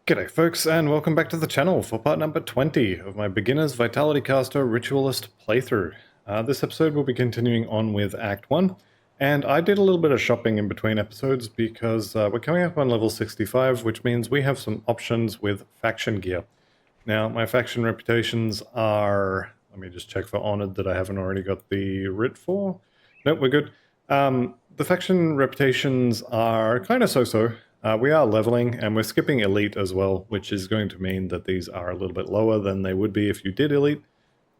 G'day folks, and welcome back to the channel for part number 20 of my Beginner's Vitality Caster Ritualist playthrough. This episode will be continuing on with Act 1, and I did a little bit of shopping in between episodes because we're coming up on level 65, which means we have some options with faction gear. Now, my faction reputations are... let me just check for Honored that I haven't already got the writ for. Nope, we're good. The faction reputations are kind of so-so. We are leveling, and we're skipping Elite as well, which is going to mean that these are a little bit lower than they would be if you did Elite.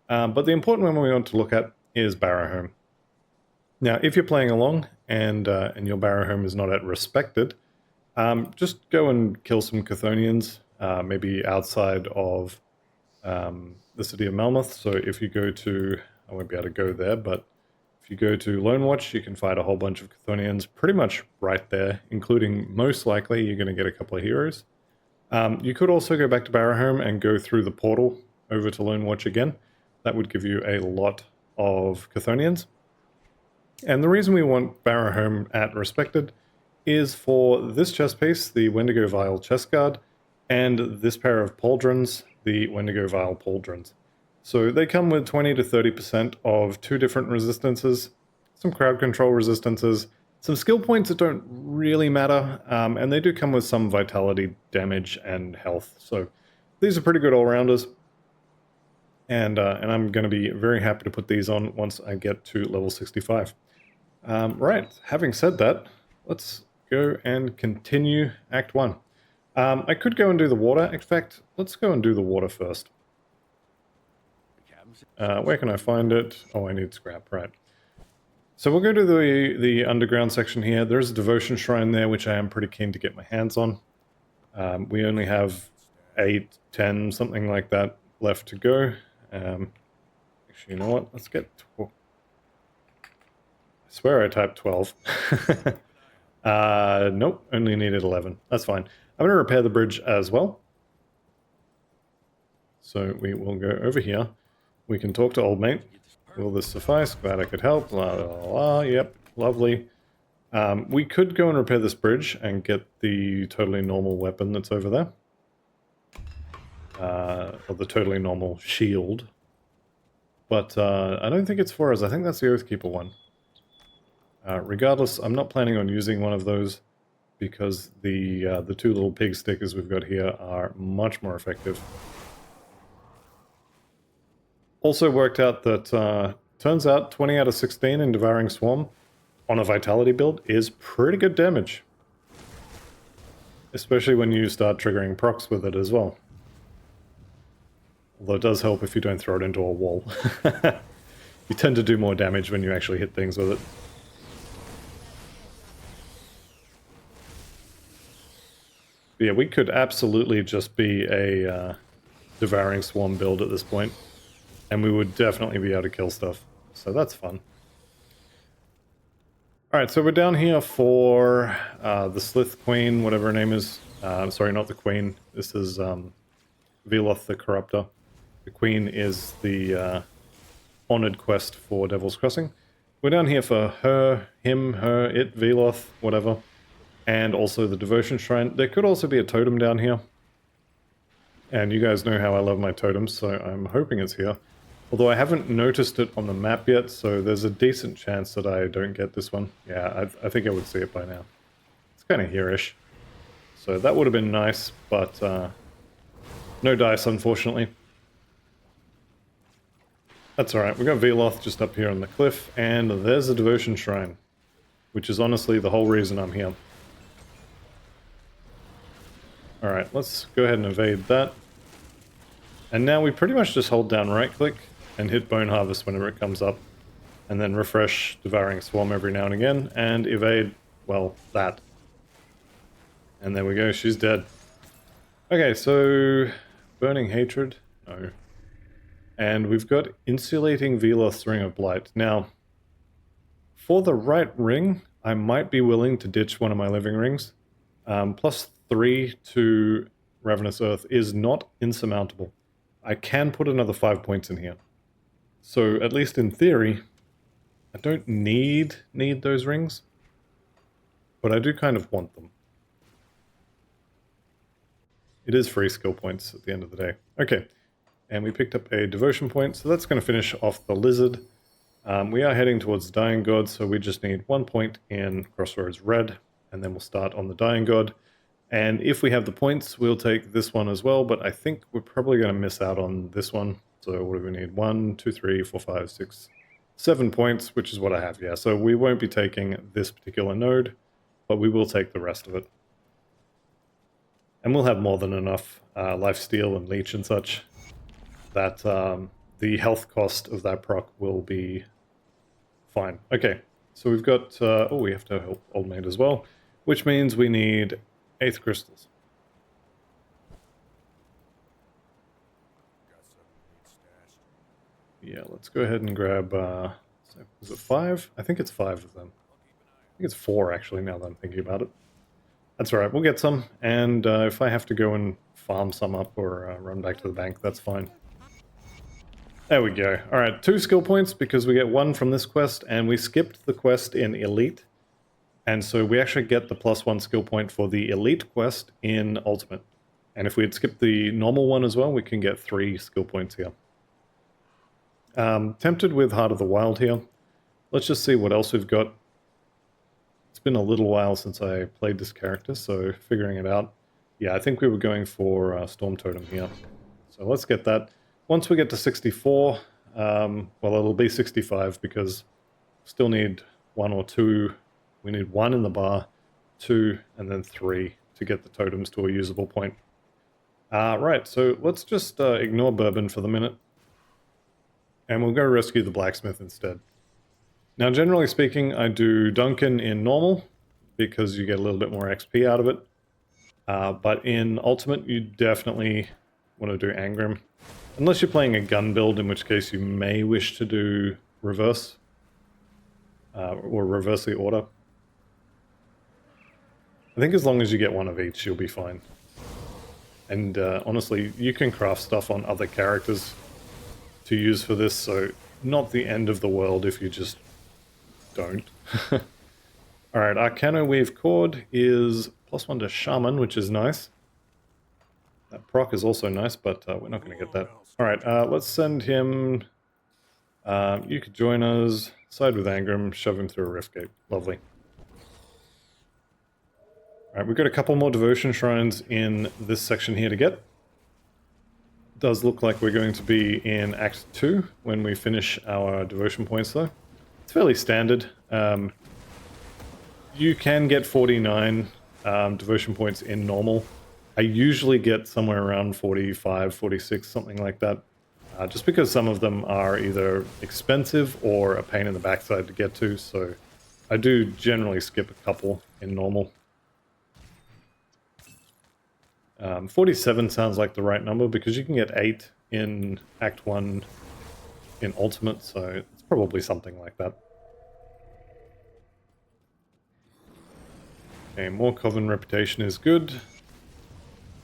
But the important one we want to look at is Barrow Home. Now, if you're playing along and your Barrow Home is not at Respected, just go and kill some Chthonians, maybe outside of the city of Melmoth. So if you go to... I won't be able to go there, but if you go to Lone Watch, you can fight a whole bunch of Chthonians pretty much right there, including most likely you're going to get a couple of heroes. You could also go back to Barrowhome and go through the portal over to Lone Watch again. That would give you a lot of Chthonians. And the reason we want Barrowhome at Respected is for this chest piece, the Wendigo Vial chest guard, and this pair of pauldrons, the Wendigo Vial pauldrons. So they come with 20 to 30% of two different resistances, some crowd control resistances, some skill points that don't really matter, and they do come with some vitality, damage, and health. So these are pretty good all-rounders, and I'm going to be very happy to put these on once I get to level 65. Right, having said that, let's go and continue Act 1. I could go and do the water. In fact, let's go and do the water first. Where can I find it? Oh, I need scrap, right. So we'll go to the underground section here. There's a devotion shrine there, which I am pretty keen to get my hands on. We only have 8, 10, something like that left to go. Actually, you know what? Let's get... I swear I typed 12. Nope, only needed 11. That's fine. I'm going to repair the bridge as well. So we will go over here. We can talk to old mate. Will this suffice? Glad I could help. La la la. Yep, lovely. We could go and repair this bridge and get the totally normal weapon that's over there. Or the totally normal shield. But I don't think it's for us. I think that's the Oathkeeper one. Regardless, I'm not planning on using one of those because the two little pig stickers we've got here are much more effective. Also worked out that, turns out 20 out of 16 in Devouring Swarm on a Vitality build is pretty good damage. Especially when you start triggering procs with it as well. Although it does help if you don't throw it into a wall. You tend to do more damage when you actually hit things with it. But yeah, we could absolutely just be a Devouring Swarm build at this point. And we would definitely be able to kill stuff. So that's fun. Alright, so we're down here for the Slith Queen, whatever her name is. Sorry, not the Queen. This is Veloth the Corruptor. The Queen is the honored quest for Devil's Crossing. We're down here for her, him, her, it, Veloth, whatever. And also the Devotion Shrine. There could also be a totem down here. And you guys know how I love my totems, so I'm hoping it's here. Although I haven't noticed it on the map yet, so there's a decent chance that I don't get this one. Yeah, I think I would see it by now. It's kind of here-ish. So that would have been nice, but no dice, unfortunately. That's alright, we got Veloth just up here on the cliff, and there's the Devotion Shrine. Which is honestly the whole reason I'm here. Alright, let's go ahead and evade that. And now we pretty much just hold down right-click and hit Bone Harvest whenever it comes up. And then refresh Devouring Swarm every now and again, and evade, well, that. And there we go, she's dead. Okay, so... Burning Hatred? No. And we've got Insulating Veloth's Ring of Blight. Now, for the right ring, I might be willing to ditch one of my living rings. +3 to Ravenous Earth is not insurmountable. I can put another 5 points in here. So, at least in theory, I don't need those rings. But I do kind of want them. It is free skill points at the end of the day. Okay, and we picked up a devotion point, so that's going to finish off the lizard. We are heading towards the Dying God, so we just need 1 point in Crossroads Red, and then we'll start on the Dying God. And if we have the points, we'll take this one as well, but I think we're probably going to miss out on this one. So what do we need? 1, 2, 3, 4, 5, 6, 7 points, which is what I have, yeah. So we won't be taking this particular node, but we will take the rest of it. And we'll have more than enough lifesteal and leech and such that the health cost of that proc will be fine. Okay, so we've got... oh, we have to help Old Maid as well, which means we need 8th crystals. Yeah, let's go ahead and grab... is it 5? I think it's 5 of them. I think it's 4, actually, now that I'm thinking about it. That's alright, we'll get some, and if I have to go and farm some up or run back to the bank, that's fine. There we go. Alright, 2 skill points because we get 1 from this quest, and we skipped the quest in Elite. And so we actually get the +1 skill point for the Elite quest in Ultimate. And if we had skipped the normal one as well, we can get 3 skill points here. Tempted with Heart of the Wild here. Let's just see what else we've got. It's been a little while since I played this character, so figuring it out. Yeah, I think we were going for Storm Totem here. So let's get that. Once we get to 64, well, it'll be 65 because we still need 1 or 2. We need 1 in the bar, 2, and then 3 to get the totems to a usable point. Right, so let's just ignore Bourbon for the minute. And we'll go rescue the blacksmith instead. Now, generally speaking, I do Duncan in normal, because you get a little bit more XP out of it. But in Ultimate, you definitely want to do Angrim. Unless you're playing a gun build, in which case you may wish to do reverse. Or reverse the order. I think as long as you get 1 of each, you'll be fine. And honestly, you can craft stuff on other characters to use for this, so not the end of the world if you just don't. Alright, Arcana Weave Cord is +1 to Shaman, which is nice. That proc is also nice, but we're not going to get that. Alright, let's send him... you could join us, side with Angrim, shove him through a rift gate. Lovely. Alright, we've got a couple more devotion shrines in this section here to get. Does look like we're going to be in Act 2 when we finish our devotion points though. It's fairly standard. You can get 49 devotion points in normal. I usually get somewhere around 45, 46, something like that. Just because some of them are either expensive or a pain in the backside to get to, so I do generally skip a couple in normal. 47 sounds like the right number because you can get 8 in Act 1 in Ultimate, so it's probably something like that. Okay, more Coven Reputation is good.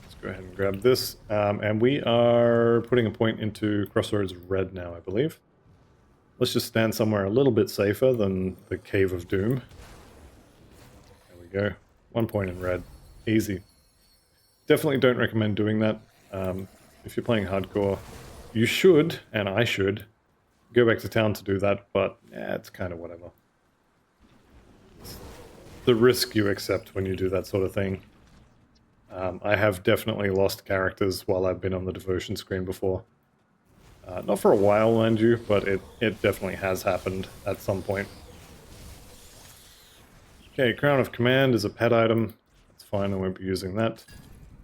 Let's go ahead and grab this. And we are putting a point into Crossroads Red now, I believe. Let's just stand somewhere a little bit safer than the Cave of Doom. There we go. 1 point in red. Easy. Definitely don't recommend doing that. If you're playing hardcore, you should, and I should, go back to town to do that, but it's kind of whatever. It's the risk you accept when you do that sort of thing. I have definitely lost characters while I've been on the devotion screen before. Not for a while, mind you, but it definitely has happened at some point. Okay, Crown of Command is a pet item. That's fine, I won't be using that.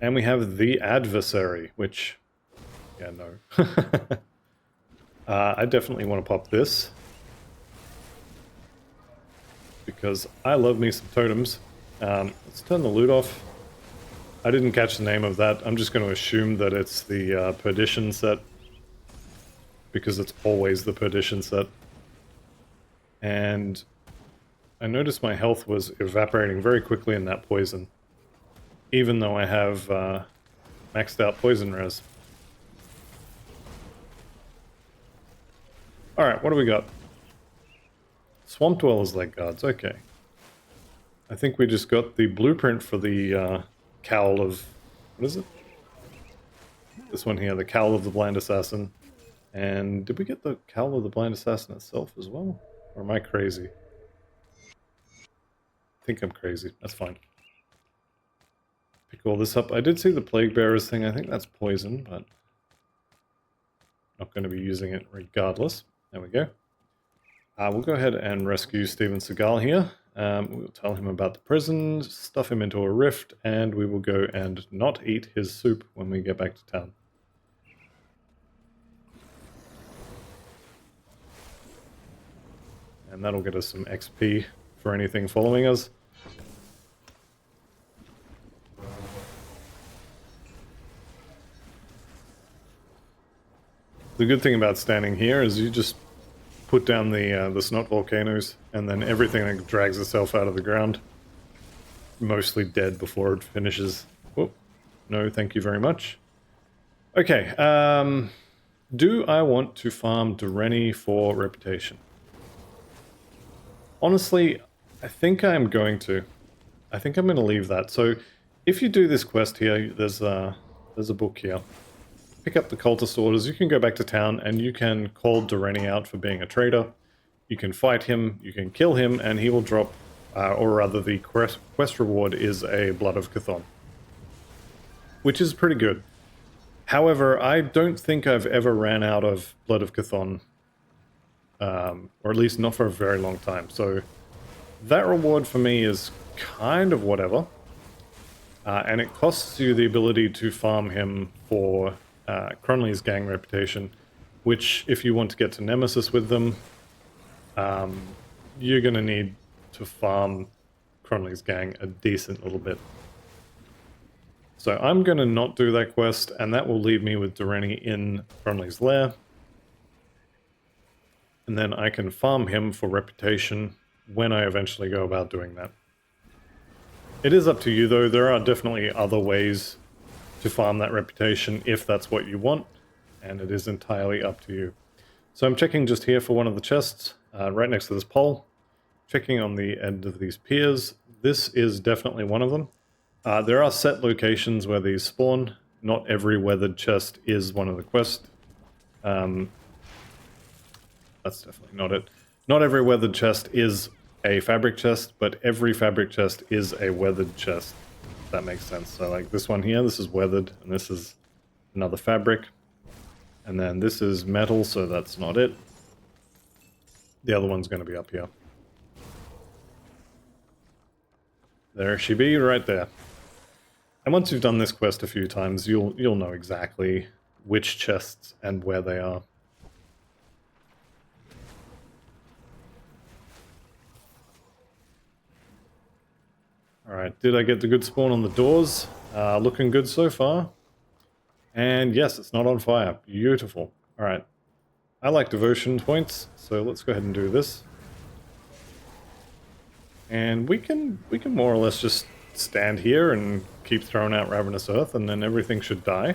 And we have the Adversary, which... yeah, no. I definitely want to pop this. Because I love me some totems. Let's turn the loot off. I didn't catch the name of that. I'm just going to assume that it's the Perdition set. Because it's always the Perdition set. And I noticed my health was evaporating very quickly in that poison. Even though I have maxed out poison res. Alright, what do we got? Swamp Dwellers Leg Guards, okay. I think we just got the blueprint for the cowl of... what is it? This one here, the Cowl of the Blind Assassin. And did we get the Cowl of the Blind Assassin itself as well? Or am I crazy? I think I'm crazy. That's fine. Pick all this up. I did see the Plague Bearers thing. I think that's poison, but not going to be using it regardless. There we go. We'll go ahead and rescue Steven Seagal here. We'll tell him about the prison, stuff him into a rift, and we will go and not eat his soup when we get back to town. And that'll get us some XP for anything following us. The good thing about standing here is you just put down the snot volcanoes, and then everything that drags itself out of the ground, mostly dead before it finishes. Whoop. No, thank you very much. Okay, do I want to farm Dureni for reputation? Honestly, I think I'm going to. I think I'm going to leave that. So, if you do this quest here, there's a book here. Pick up the cultist orders. You can go back to town and you can call Dureni out for being a traitor. You can fight him, you can kill him, and he will drop, or rather the quest reward is a Blood of Chthon, which is pretty good. However, I don't think I've ever ran out of Blood of Chthon, or at least not for a very long time. So that reward for me is kind of whatever. And it costs you the ability to farm him for Cronley's gang reputation, which if you want to get to Nemesis with them, you're going to need to farm Cronley's gang a decent little bit. So I'm going to not do that quest, and that will leave me with Dureni in Cronley's lair. And then I can farm him for reputation when I eventually go about doing that. It is up to you though, there are definitely other ways to farm that reputation if that's what you want, and it is entirely up to you. So I'm checking just here for one of the chests, right next to this pole. Checking on the end of these piers. This is definitely one of them. There are set locations where these spawn. Not every weathered chest is one of the quests. That's definitely not it. Not every weathered chest is a fabric chest, but every fabric chest is a weathered chest. If that makes sense. So like this one here, this is weathered, and this is another fabric. And then this is metal, so that's not it. The other one's going to be up here. There she be, right there. And once you've done this quest a few times, you'll know exactly which chests and where they are. Alright, did I get the good spawn on the doors? Looking good so far. And yes, it's not on fire. Beautiful. Alright. I like devotion points, so let's go ahead and do this. And we can more or less just stand here and keep throwing out Ravenous Earth, and then everything should die.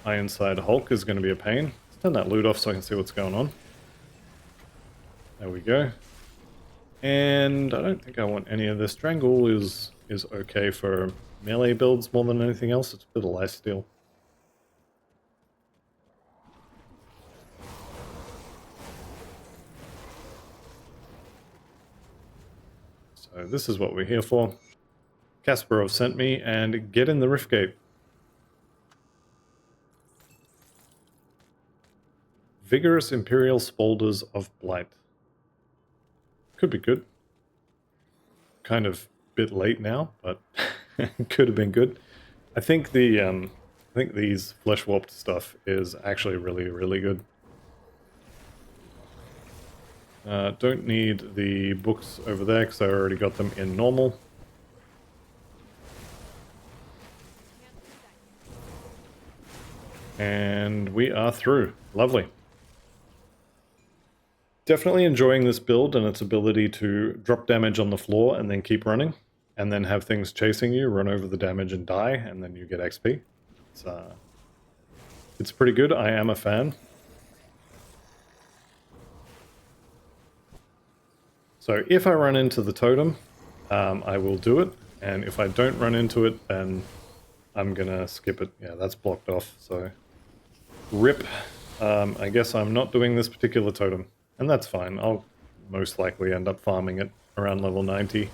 Ironside Hulk is going to be a pain. Let's turn that loot off so I can see what's going on. There we go. And I don't think I want any of this. Strangle is okay for melee builds more than anything else. It's a bit of lifesteal. So this is what we're here for. Kasparov sent me, and get in the Rift Gate. Vigorous Imperial Spolders of Blight. Could be good. Kind of a bit late now, but could have been good. I think these flesh warped stuff is actually really, really good. Don't need the books over there because I already got them in normal. And we are through. Lovely. Definitely enjoying this build and its ability to drop damage on the floor and then keep running. And then have things chasing you, run over the damage and die, and then you get XP. It's pretty good. I am a fan. So if I run into the totem, I will do it. And if I don't run into it, then I'm gonna skip it. Yeah, that's blocked off, so... Rip. I guess I'm not doing this particular totem. And that's fine. I'll most likely end up farming it around level 90.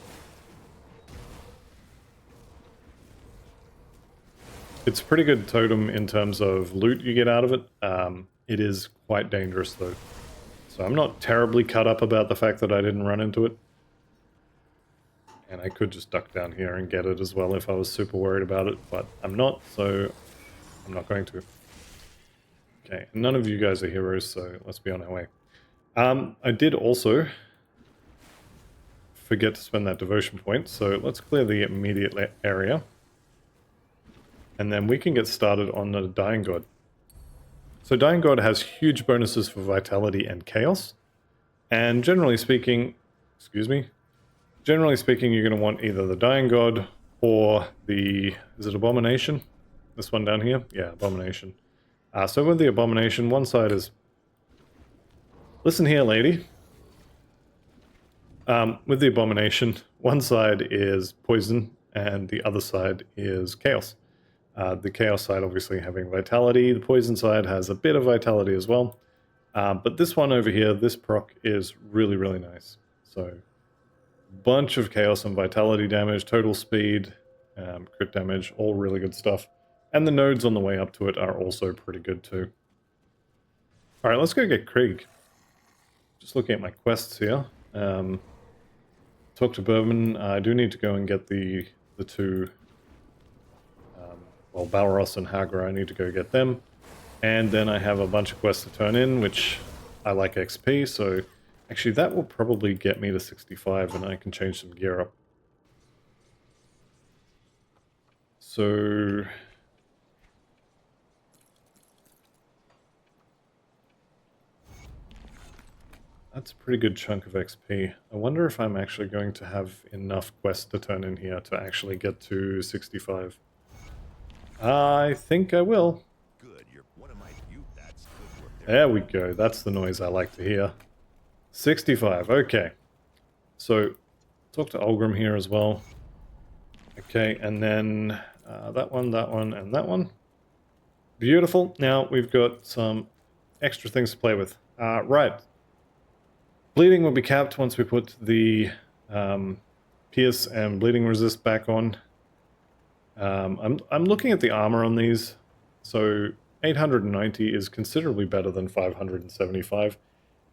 It's a pretty good totem in terms of loot you get out of it. It is quite dangerous though. So I'm not terribly cut up about the fact that I didn't run into it. And I could just duck down here and get it as well if I was super worried about it, but I'm not, so I'm not going to. Okay, none of you guys are heroes, so let's be on our way. I did also forget to spend that devotion point, so let's clear the immediate area. And then we can get started on the Dying God. So Dying God has huge bonuses for Vitality and Chaos. And generally speaking, generally speaking, you're going to want either the Dying God or the, is it Abomination? This one down here? Yeah, Abomination. So with the Abomination, one side is, listen here, lady. With the Abomination, one side is poison and the other side is chaos. The chaos side obviously having vitality, the poison side has a bit of vitality as well. But this one over here, this proc is really, really nice. So, bunch of chaos and vitality damage, total speed, crit damage, all really good stuff. And the nodes on the way up to it are also pretty good too. Alright, let's go get Krieg. Just looking at my quests here. Talk to Bourbon. I do need to go and get the two... well, Balros and Hagra, I need to go get them. And then I have a bunch of quests to turn in, which I like XP, so... Actually, that will probably get me to 65, and I can change some gear up. So... that's a pretty good chunk of XP. I wonder if I'm actually going to have enough quests to turn in here to actually get to 65. I think I will. Good. You're one of my few. That's good work there. There we go. That's the noise I like to hear. 65. Okay. So, talk to Ulgrim here as well. Okay, and then that one, and that one. Beautiful. Now we've got some extra things to play with. Right. Bleeding will be capped once we put the Pierce and Bleeding Resist back on. I'm looking at the armor on these. So 890 is considerably better than 575.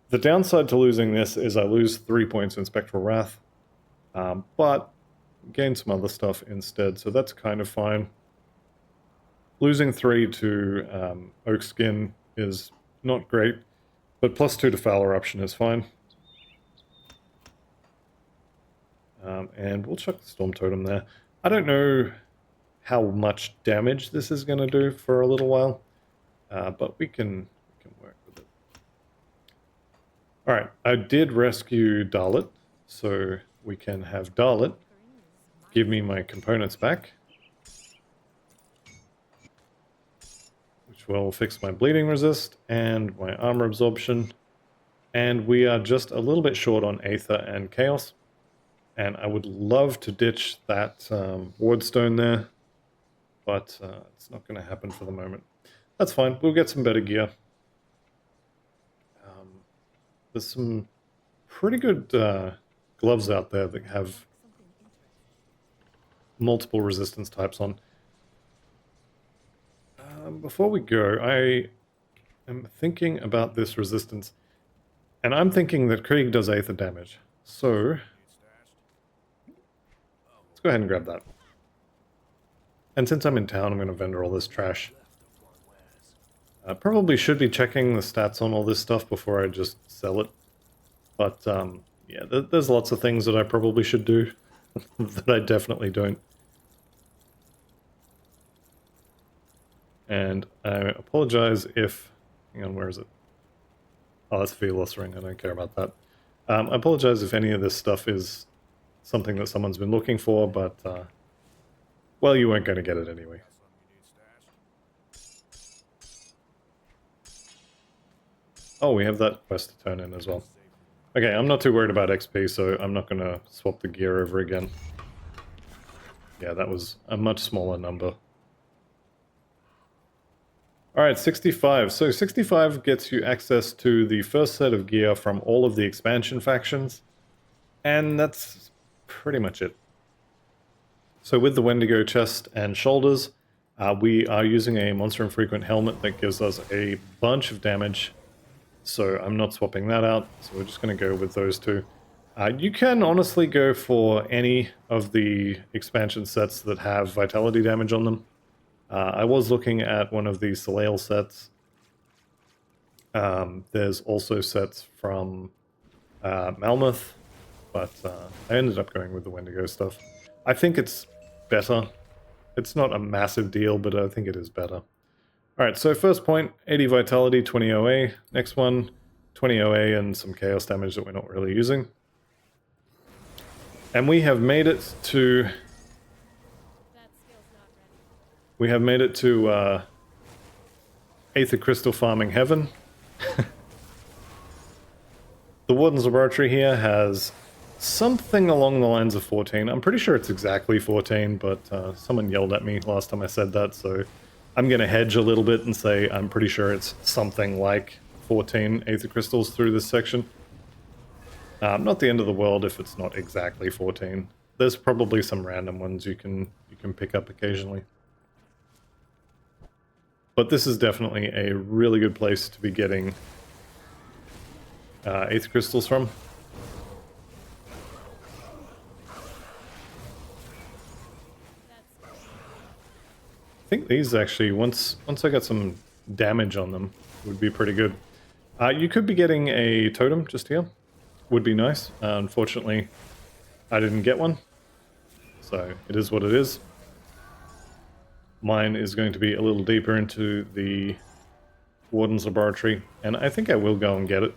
The downside to losing this is I lose 3 points in Spectral Wrath, but gain some other stuff instead, so that's kind of fine. Losing 3 to Oak Skin is not great, but plus 2 to Foul Eruption is fine. And we'll chuck the Storm Totem there. I don't know how much damage this is going to do for a little while, but we can work with it. Alright, I did rescue Dalit, so we can have Dalit give me my components back, which will fix my bleeding resist and my armor absorption. And we are just a little bit short on Aether and Chaos. And I would love to ditch that Wardstone there, but it's not going to happen for the moment. That's fine. We'll get some better gear. There's some pretty good gloves out there that have multiple resistance types on. Before we go, I am thinking about this resistance, and I'm thinking that Krieg does Aether damage. So... go ahead and grab that. And since I'm in town, I'm going to vendor all this trash. Probably should be checking the stats on all this stuff before I just sell it. But, yeah, there's lots of things that I probably should do that I definitely don't. And I apologize if... hang on, where is it? Oh, that's Velos Ring. I don't care about that. I apologize if any of this stuff is something that someone's been looking for, but, well, you weren't going to get it anyway. Oh, we have that quest to turn in as well. Okay, I'm not too worried about XP, so I'm not going to swap the gear over again. Yeah, that was a much smaller number. Alright, 65. So 65 gets you access to the first set of gear from all of the expansion factions. And that's pretty much it. So with the Wendigo chest and shoulders, we are using a Monster Infrequent helmet that gives us a bunch of damage. So I'm not swapping that out, so we're just going to go with those two. You can honestly go for any of the expansion sets that have vitality damage on them. I was looking at one of the Soleil sets. There's also sets from Malmoth, but I ended up going with the Wendigo stuff. I think it's better. It's not a massive deal, but I think it is better. Alright, so first point, 80 vitality, 20 OA. Next one, 20 OA and some chaos damage that we're not really using. And we have made it to... We have made it to Aether Crystal Farming Heaven. The Warden's Laboratory here has something along the lines of 14. I'm pretty sure it's exactly 14, but someone yelled at me last time I said that, so I'm going to hedge a little bit and say I'm pretty sure it's something like 14 Aether Crystals through this section. Not the end of the world if it's not exactly 14. There's probably some random ones you can pick up occasionally. But this is definitely a really good place to be getting Aether Crystals from. I think these actually, once I got some damage on them, would be pretty good. You could be getting a totem just here. Would be nice. Unfortunately, I didn't get one. So it is what it is. Mine is going to be a little deeper into the Warden's Laboratory, and I think I will go and get it.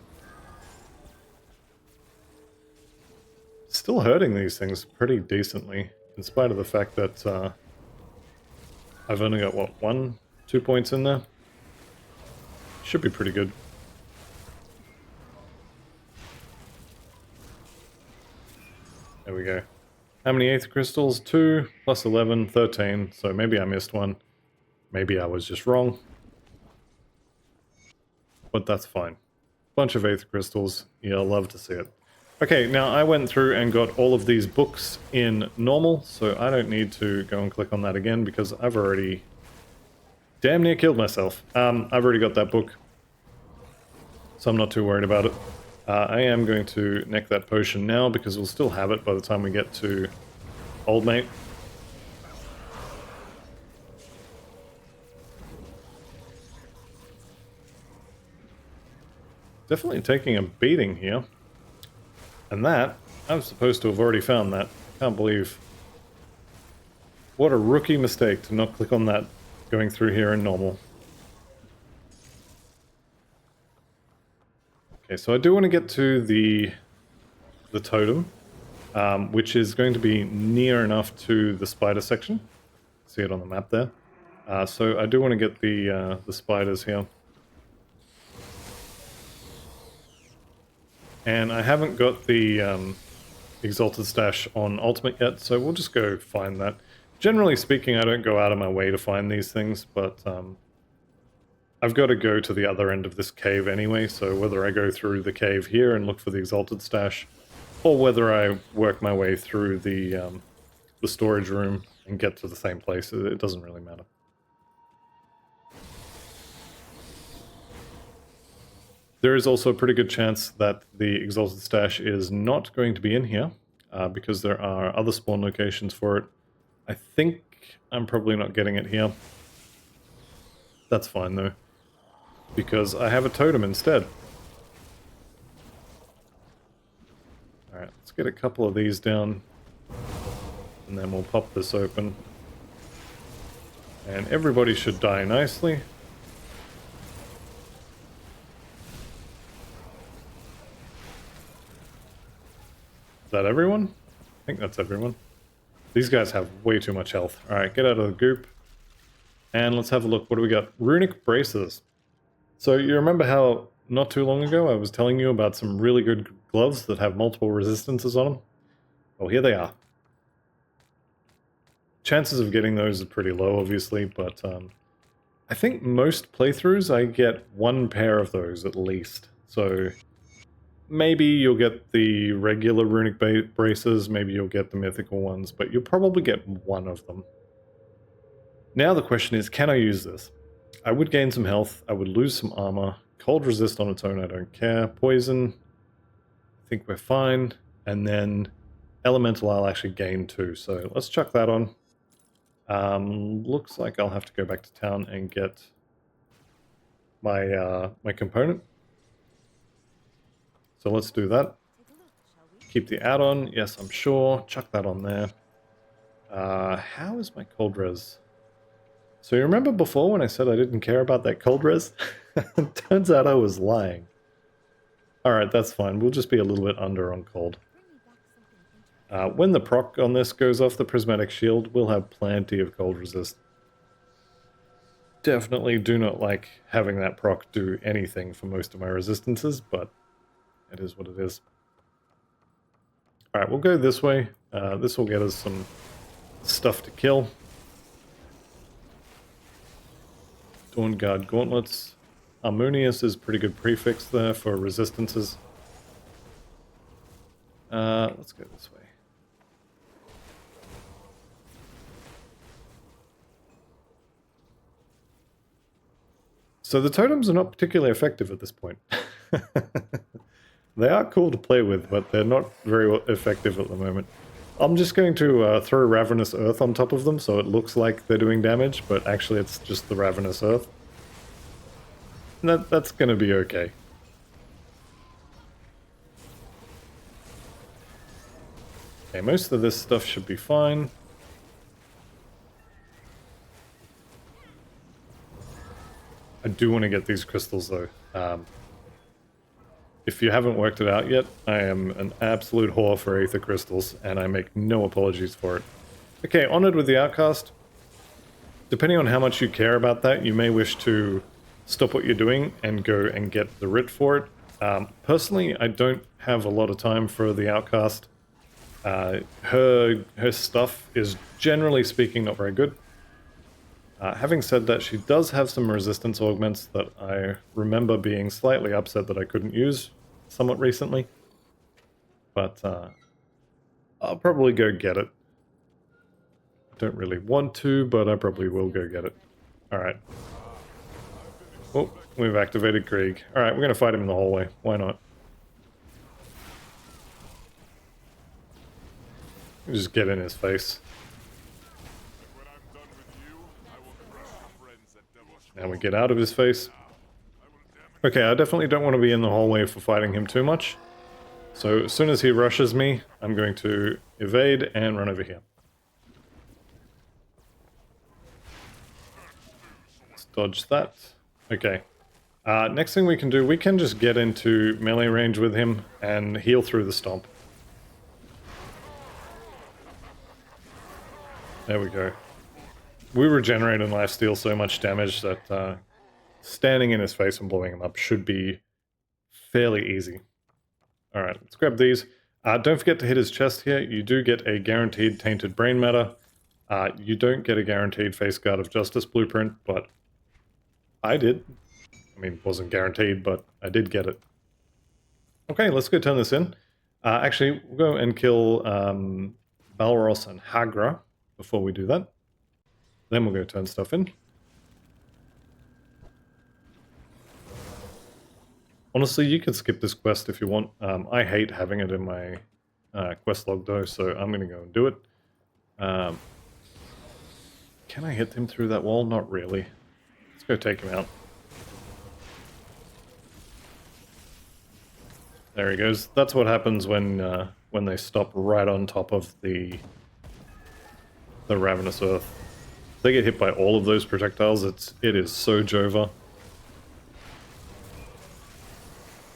Still hurting these things pretty decently, in spite of the fact that I've only got, what, 2 points in there? Should be pretty good. There we go. How many Aether Crystals? 2 plus 11, 13. So maybe I missed one. Maybe I was just wrong. But that's fine. Bunch of Aether Crystals. You'll love to see it. Okay, now I went through and got all of these books in normal, so I don't need to go and click on that again because I've already damn near killed myself. I've already got that book, so I'm not too worried about it. I am going to neck that potion now because we'll still have it by the time we get to Old Mate. Definitely taking a beating here. And that, I'm supposed to have already found that. Can't believe. What a rookie mistake to not click on that going through here in normal. Okay, so I do want to get to the totem, which is going to be near enough to the spider section. See it on the map there. So I do want to get the spiders here. And I haven't got the Exalted Stash on Ultimate yet, so we'll just go find that. Generally speaking, I don't go out of my way to find these things, but I've got to go to the other end of this cave anyway, so whether I go through the cave here and look for the Exalted Stash, or whether I work my way through the storage room and get to the same place, it doesn't really matter. There is also a pretty good chance that the Exalted Stash is not going to be in here, because there are other spawn locations for it. I think I'm probably not getting it here. That's fine though, because I have a totem instead. Alright, let's get a couple of these down, and then we'll pop this open. And everybody should die nicely. Is that everyone? I think that's everyone. These guys have way too much health. Alright, get out of the goop. And let's have a look. What do we got? Runic braces. So you remember how not too long ago I was telling you about some really good gloves that have multiple resistances on them? Well, here they are. Chances of getting those are pretty low, obviously, but I think most playthroughs I get one pair of those at least. So maybe you'll get the regular runic braces, maybe you'll get the mythical ones, but you'll probably get one of them. Now the question is, can I use this? I would gain some health, I would lose some armor, cold resist on its own, I don't care, poison, I think we're fine, and then elemental I'll actually gain too, so let's chuck that on. Looks like I'll have to go back to town and get my my component. So let's do that. Keep the add-on, yes I'm sure, chuck that on there. How is my cold res? So you remember before when I said I didn't care about that cold res? Turns out I was lying. Alright, that's fine. We'll just be a little bit under on cold. When the proc on this goes off the prismatic shield, we'll have plenty of cold resist. Definitely do not like having that proc do anything for most of my resistances, but it is what it is. Alright, we'll go this way. This will get us some stuff to kill. Dawnguard gauntlets. Harmonious is pretty good prefix there for resistances. Let's go this way. So the totems are not particularly effective at this point. They are cool to play with, but they're not very effective at the moment. I'm just going to throw Ravenous Earth on top of them so it looks like they're doing damage, but actually it's just the Ravenous Earth. That's going to be okay. Okay, most of this stuff should be fine. I do want to get these crystals though. If you haven't worked it out yet, I am an absolute whore for Aether Crystals, and I make no apologies for it. Okay, Honored with the Outcast. Depending on how much you care about that, you may wish to stop what you're doing and go and get the writ for it. Personally, I don't have a lot of time for the Outcast. Her stuff is, generally speaking, not very good. Having said that, she does have some resistance augments that I remember being slightly upset that I couldn't use somewhat recently. But I'll probably go get it. Don't really want to, but I probably will go get it. Alright. Oh, we've activated Krieg. Alright, we're going to fight him in the hallway. Why not? Just get in his face. Now we get out of his face. Okay, I definitely don't want to be in the hallway for fighting him too much. So as soon as he rushes me, I'm going to evade and run over here. Let's dodge that. Okay. Next thing we can do, we can just get into melee range with him and heal through the stomp. There we go. We regenerate and lifesteal so much damage that standing in his face and blowing him up should be fairly easy. Alright, let's grab these. Don't forget to hit his chest here. You do get a guaranteed Tainted Brain Matter. You don't get a guaranteed Face Guard of Justice blueprint, but I did. I mean, it wasn't guaranteed, but I did get it. Okay, let's go turn this in. Actually, we'll go and kill Balros and Hagra before we do that. Then we'll go turn stuff in. Honestly, you can skip this quest if you want. I hate having it in my quest log though, so I'm going to go and do it. Can I hit him through that wall? Not really. Let's go take him out. There he goes. That's what happens when they stop right on top of the Ravenous Earth. If they get hit by all of those projectiles, it is so Jova.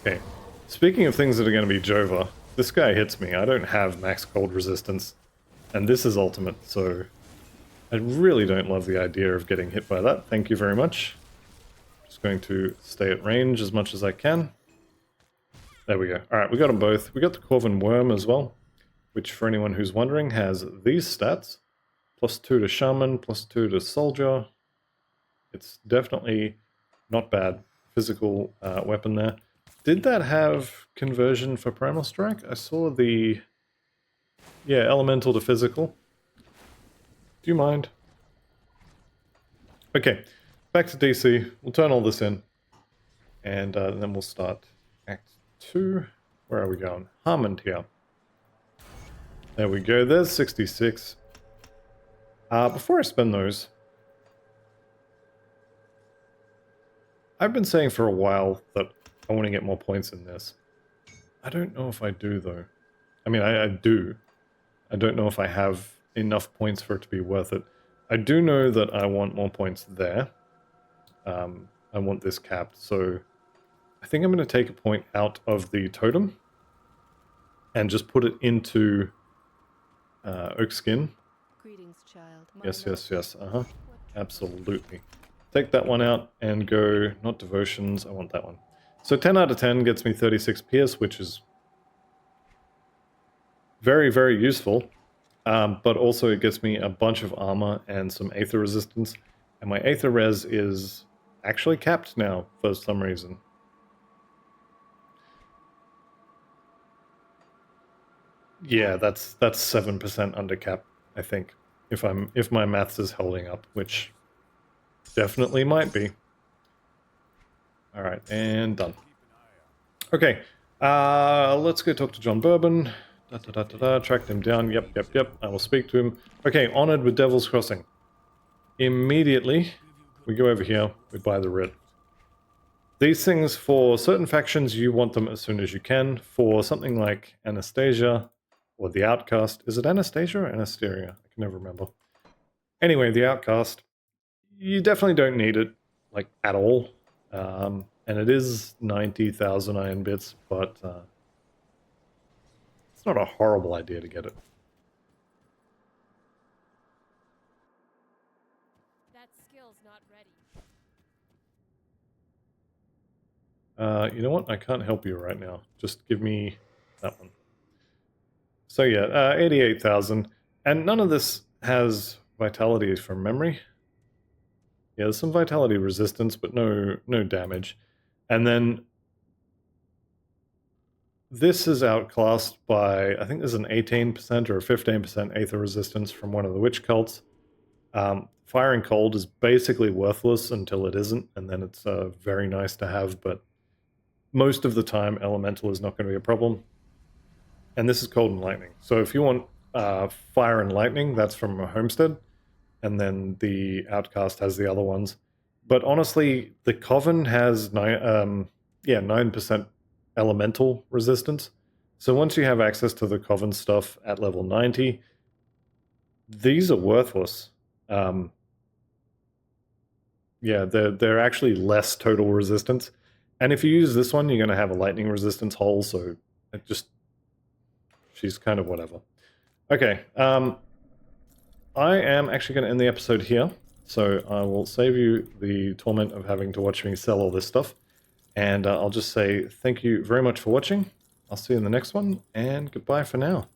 Okay, speaking of things that are going to be Jova, this guy hits me. I don't have max cold resistance, and this is ultimate, so I really don't love the idea of getting hit by that. Thank you very much. Just going to stay at range as much as I can. There we go. Alright, we got them both. We got the Corvin Worm as well, which for anyone who's wondering has these stats. +2 to Shaman, +2 to Soldier. It's definitely not bad. Physical weapon there. Did that have conversion for Primal Strike? I saw the... Yeah, elemental to physical. Do you mind? Okay, back to DC. We'll turn all this in. And then we'll start Act 2. Where are we going? Harmond here. There we go. There's 66. Before I spend those, I've been saying for a while that I want to get more points in this. I don't know if I do, though. I mean, I do. I don't know if I have enough points for it to be worth it. I do know that I want more points there. I want this capped, so I think I'm going to take a point out of the totem and just put it into oak skin. Greetings, child. Yes. Absolutely. Take that one out and go, not devotions, I want that one. So 10 out of 10 gets me 36 PS, which is very, very useful. But also it gets me a bunch of armor and some aether resistance. And my aether res is actually capped now for some reason. Yeah, that's 7% under cap, I think. If my maths is holding up, which definitely might be. Alright, and done. Okay, let's go talk to John Bourbon. Tracked him down. Yep. I will speak to him. Okay, honored with Devil's Crossing. Immediately, we go over here, we buy the writ. These things, for certain factions, you want them as soon as you can. For something like Anastasia, or the Outcast. Is it Anastasia or Anasteria? I can never remember. Anyway, the Outcast, you definitely don't need it, like, at all. And it is 90,000 iron bits, but it's not a horrible idea to get it. That skill's not ready. You know what? I can't help you right now. Just give me that one. So yeah, 88,000. And none of this has vitality from memory. Yeah, there's some vitality resistance, but no damage. And then this is outclassed by, I think there's an 18% or a 15% aether resistance from one of the witch cults. Fire and cold is basically worthless until it isn't, and then it's very nice to have, but most of the time elemental is not going to be a problem. And this is cold and lightning. So if you want fire and lightning, that's from a homestead, and then the outcast has the other ones. But honestly, the coven has 9% elemental resistance. So once you have access to the coven stuff at level 90, these are worthless. Yeah, they're actually less total resistance. And if you use this one, you're going to have a lightning resistance hole, so it just... she's kind of whatever. Okay, I am actually going to end the episode here, so I will save you the torment of having to watch me sell all this stuff. And I'll just say thank you very much for watching. I'll see you in the next one, and goodbye for now.